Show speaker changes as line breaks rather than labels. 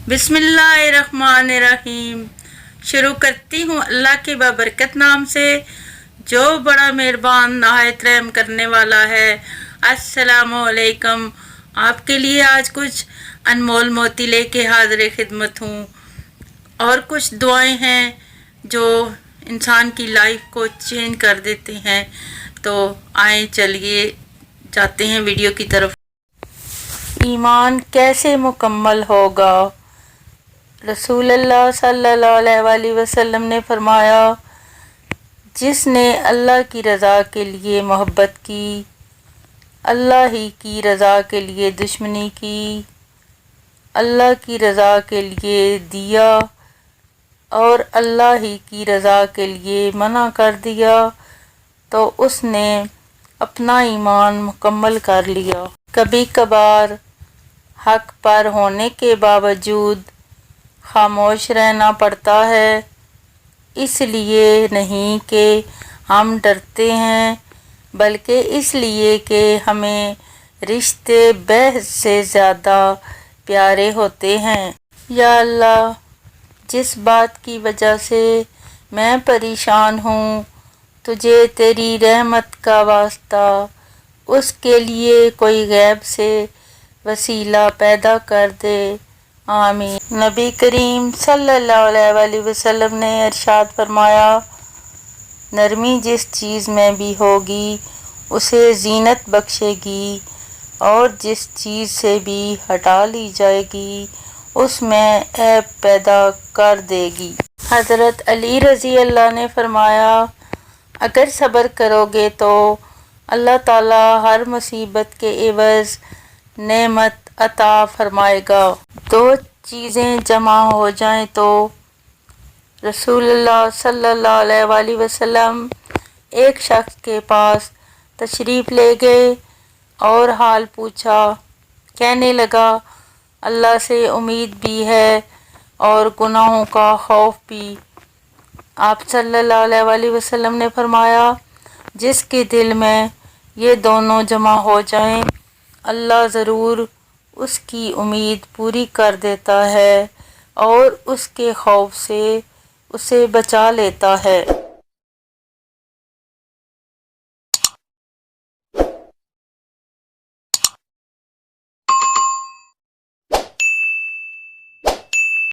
बिस्मिल्लाहिर्रहमानिर्रहीम। शुरू करती हूँ अल्लाह के बाबरकत नाम से जो बड़ा मेहरबान नहायत रहम करने वाला है। अस्सलामुअलैकुम। आपके लिए आज कुछ अनमोल मोती लेके हाजिर खिदमत हूँ और कुछ दुआएं हैं जो इंसान की लाइफ को चेंज कर देते हैं। तो आए चलिए जाते हैं वीडियो की तरफ। ईमान कैसे मुकम्मल होगा? रसूलुल्लाह सल्लल्लाहु अलैहि वसल्लम ने फरमाया, जिसने अल्लाह की रज़ा के लिए मोहब्बत की, अल्लाह ही की रज़ा के लिए दुश्मनी की, अल्लाह की रज़ा के लिए दिया और अल्लाह ही की रज़ा के लिए मना कर दिया, तो उसने अपना ईमान मुकम्मल कर लिया। कभी कभार हक पर होने के बावजूद खामोश रहना पड़ता है, इसलिए नहीं कि हम डरते हैं, बल्कि इसलिए कि हमें रिश्ते बहस से ज़्यादा प्यारे होते हैं। या अल्लाह, जिस बात की वजह से मैं परेशान हूँ, तुझे तेरी रहमत का वास्ता उसके लिए कोई गैब से वसीला पैदा कर दे। आमीन। नबी करीम सल्लल्लाहु अलैहि वसल्लम ने इरशाद फरमाया, नरमी जिस चीज़ में भी होगी उसे जीनत बख्शेगी और जिस चीज़ से भी हटा ली जाएगी उसमें ऐब पैदा कर देगी। हज़रत अली रज़ी अल्लाह ने फरमाया, अगर सब्र करोगे तो अल्लाह ताला हर मुसीबत के एवज़ नेमत अता फरमाएगा। दो चीज़ें जमा हो जाएं तो रसूलुल्लाह सल्लल्लाहु अलैहि वसल्लम एक शख्स के पास तशरीफ़ ले गए और हाल पूछा। कहने लगा, अल्लाह से उम्मीद भी है और गुनाहों का खौफ भी। आप सल्लल्लाहु अलैहि वसल्लम ने फरमाया, जिसके दिल में ये दोनों जमा हो जाएं, अल्लाह ज़रूर उसकी उम्मीद पूरी कर देता है और उसके खौफ से उसे बचा लेता है।